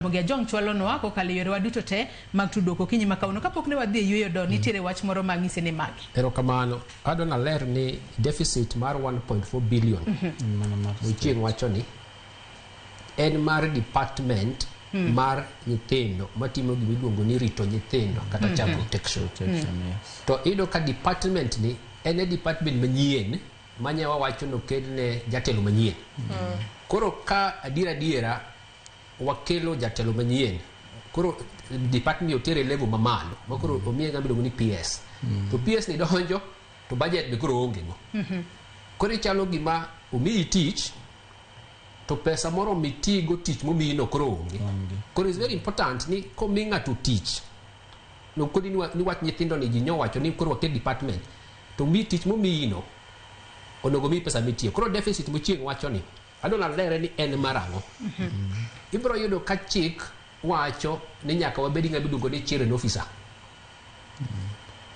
Mogia jong chwalo no wako kali yore waduto te mag tudoko kinyi makauno kapok ne wadhi yueyo do nitiere wach moro mang'ise ni magi. Erokamano, adona ler ni deficit mar 1.4 billion chieng' wacho ni en mar department mar nyithindo matimo gima iluongo ni rito nyithindo kata child protection. To ido ka department ni en department manyien manyawa wacho no kedne jatelo manyien. Koro ka adiera wakelo jatelo manyien, koro department otere level mamalo makoro omiye ng'ama iluongo ni PS. To PS ni donjo to budget be koro onge go. Koro chalo gima omiyi tich to pesa moro mitigo tich momiyi no koro onge. Koro is very important ni komi ng'ato tich no kodi ni wach nyithindo ni ji nyowacho ni koro wakel department to mi tich momiyi no onego mi pesa mitiyo. Koro deficit mochieng' wacho ni adona lere ni en marango. Ibro yudo ka chik wacho ni nyaka wabedi ng'ama iluongo ni children officer.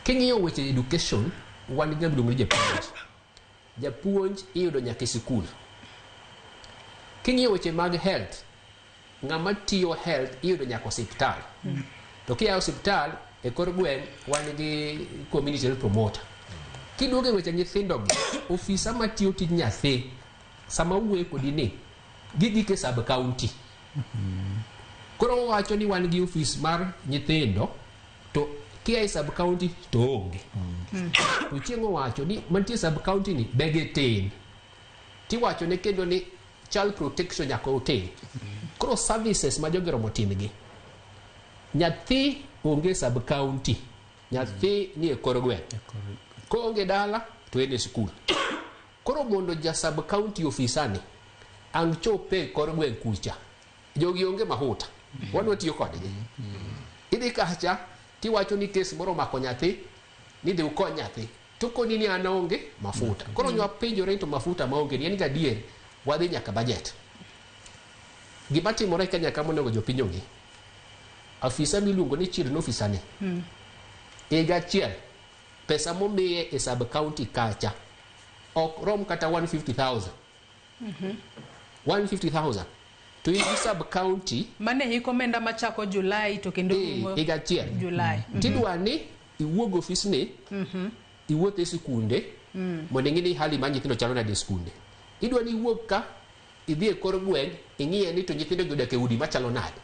King'iyo weche education wan ng'ama iluongo ni japuonj. Japuonj iyudo nyaka e sikul. King'iyo weche mag health, ng'ama tiyo health iyudo nyaka osiptal. To kiya osiptal e kor gweng' wan gi community health promoter. Kiduogo e weche nyithindo gi, ofisa matiyo tij nyathi sama wuoyo kodi ni gigike sub county. Koro wacho ni wan gi ofis mar nyithindo to kia e sub county to onge. To chieng' wacho ni mantie sub county ni bege tin. Ti wacho ne kendo ni child protection nyaka otin. Koro services ma jogero motimgi. Nyathi onge sub county. Nyathi ni e kor gweng'. Ko onge dala to en e skul. Koro mondo ja sub county ofisani ang chope kor gweng' kucha. Jogi onge mahuta. Wan tiyo kodgi. Idhi kacha ti wacho ni kes moro mako nyathi ni dhi ukony nyathi. To koni ni an onge mafuta. Koro nywa penjore to mafuta maonge ni en ga dier wadhi nyaka budget. Gima timore Kenya kama onego jopiny onge. Afisa miluongo ni children officer ni. Higa achiel pesa momiye e sub county kacha ok rom kata 150,000. 150,000 to in sub county mane hiko menda machako Julai to kendo higa achiel Julai. Tidwa ni iwuog ofis ni iwuotho e sikunde mondo ing'e ni hali mar nyithindo chalo nade e sikunde. Idwa ni iwuog ka idhi e kor gweng' ing'iye ni to nyithindo gi odak e udi machalo nade.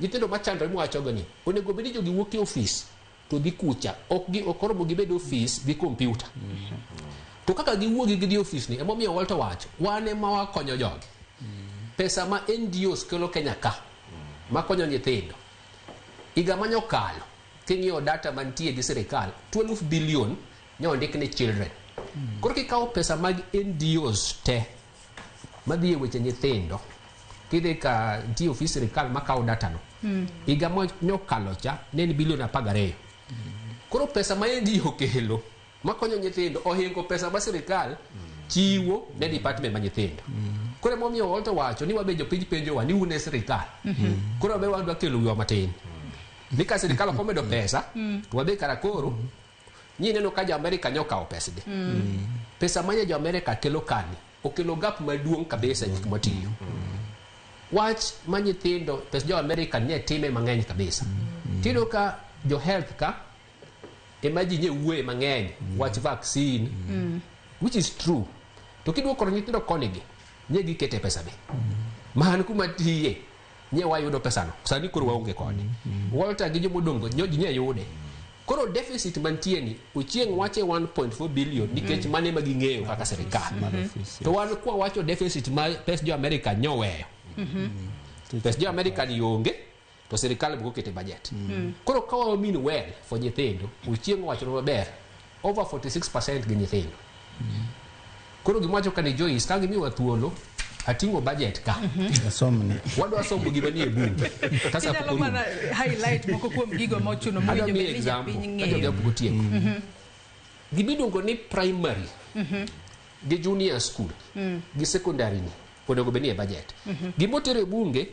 Nyithindo machandore mwacho go ni onego bed ni jogi wuok e ofis to dhi kucha ok oromo gibed ofis gi kompyuta. To kaka giwuogi gidhi ofis ni emomiyo Walter wacho wan ema wakonyo jogi. Pesa ma NGOs kelo Kenya ka makonyo nyithindo higa manyokalo king'iyo data mantie gi sirikal 12 billion nyodik ni children. Koro kikawo pesa mag NGOs te madhi e weche nyithindo kidhi ka ntie ofis sirikal makawo data no higa manyokalo cha ne en bilion 12. Koro pesa ma NGO kelo makonyo nyithindo ohingo pesa ma sirikal chiwo ne department ma nyithindo. Koro momiyo Walter wacho ni wabe jopiny penjowa ni une sirikal. Koro wabe wadwa kelo wiwa matin. Ni ka sirikal ok omedo pesa to wabe kara koro nyi neno ka jo Amerika nyokawo pesa gi. Pesa manya jo Amerika kelo kani okelo gap maduong' kabisa gik matiyo. Wach ma nyithindo pesa jo Amerika ne time mang'eny kabisa. Tido ka jo health ka emaji nye uwe mang'eny wach vaccine which is true. To kidwo koro nyithindo konigi nye gikete pesa be. Man kuma tiye nye wayudo pesa no. Sani koro waonge koni. Walter gi jomodongo nyoji nye yude. Koro deficit mantie ni uchieng' wache 1.4 billion nikech mane ma ging'eyo kaka serikal. To wan kwa wacho deficit ma pesa jo Amerika nyoweyo. Pesa jo Amerika ni onge to serikal buko kete budget. Koro kawa mean well for nyithindo uchieng' wacho maber over 46% gi nyithindo. Koro gimacho kane Joyce ka gimiwa thuolo atingo budget ka somni wadwa somo gima nie bunge tasa pokoro mana highlight moko kuom gigo ma ochuno mo jo be piny ng'eyo gibidongo ni primary gi junior school gi secondary ni onego be nie budget. Gimotere bunge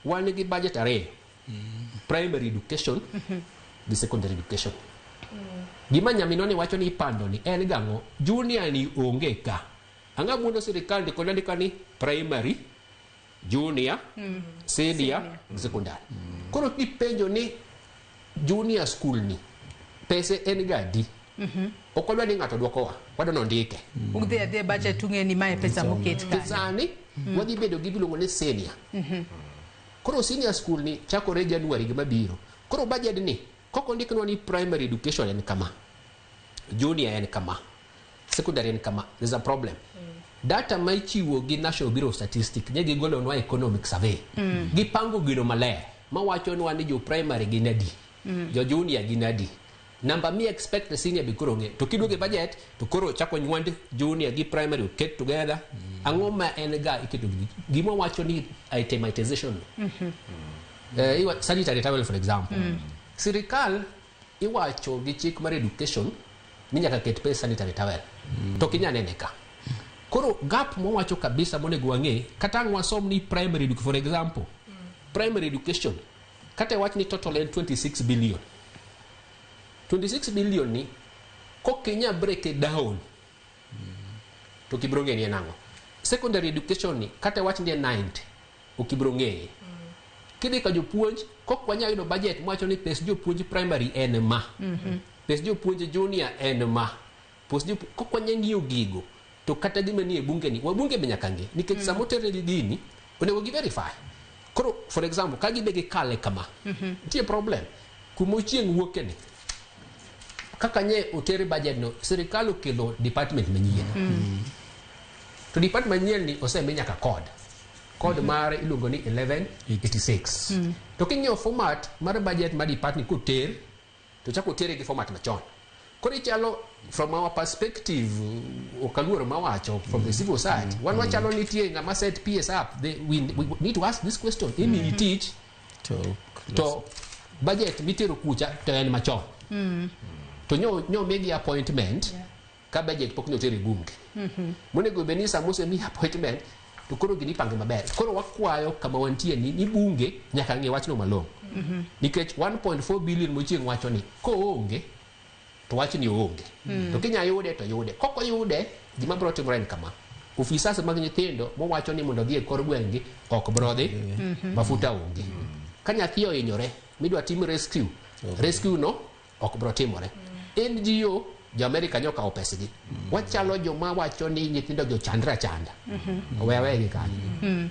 wan gi budget are primary education gi secondary education. Gima nyaminoni wacho ni ipando ni en gang'o junior ni onge ka. Anga mundo sirikal ndiko ni primary junior, senior, secondary. Koro kipenjo ni junior school ni pese en gadi. Okodwa ni ng'ato dwokowa, wadwa ndike. Ugdhi budget tung'e ni mae pesa moket kanyo. Sani wadhi bedo gi biluongo ni senior. Koro senior school ni chakore January gima biro. Koro budget ni koko ndiknwa ni primary education en kama, junior en kama, secondary en kama. There's a problem. Data ma ichiwo gi National Bureau of Statistics ne gigolonwa economic survey. Gipango gino maler mawachonwa ni jo primary gin adi, jo junior gin adi. Number me expect the senior be koro nge. To kiduoge budget to koro chako nywand junior gi primary get together. Angoma en ga iketo gimo wacho ni itemization. Sanitary towel for example. Sirikal iwacho gi chik mar education ni nyaka ket pesa sanitary towel. To kinyane ka. Koro gap mo wacho kabisa monego wang'e kata wasom ni primary education for example. Primary education kata wach ni total en 26 billion. 26 billion ni kokinya break it down to kibronge ni nango. Secondary education ni kata wach ni 90 okibronge. Kidi ka jopuonj kokwanya yudo budget mwacho ni pes jopuonj primary en ma. Pes jopuonj junior en ma. Pes jopuonj kokwanya ng'iyo gigo to kata gima ni e bunge ni wabunge be nyaka nge nikech samotere dini onego gi verify. Koro for example ka gibege kale kama tie problem kumo chieng' wuoke ni kaka nye utere budget no serikal okelo department manyien. To department manyien ni osemi nyaka code mare iluongo ni 1186. To kinyo format mar budget mar department koter to chako tere gi format machon. Koro ichalo from our perspective okaluoro mawacho from the civil side one wachalo nitie ngama set PS up we need to ask this question in teach to budget mitero kucha to en machon. To nyo megi appointment ka budget pok nyotere bunge. Monego benisa mose mi appointment to koro gini pange maber. Koro wakwayo kama wantie ni bunge nyaka ng'e wachno malong'o. Nikech 1.4 billion mochieng' wacho ni ko onge to wach ni onge. To kinya yude to yude. Koko yude gima bro timore en kama. Ofisas mag nyithindo mowacho ni mondo dhi e kor gwenge ok bro dhi mafuta onge. Ka nyathi ohinyore midwa tim rescue no ok bro timore. NGO jo America nyoka opesgi. Wachalo joma wacho ni nyithindo jo chanda. Wewe gi kanyo.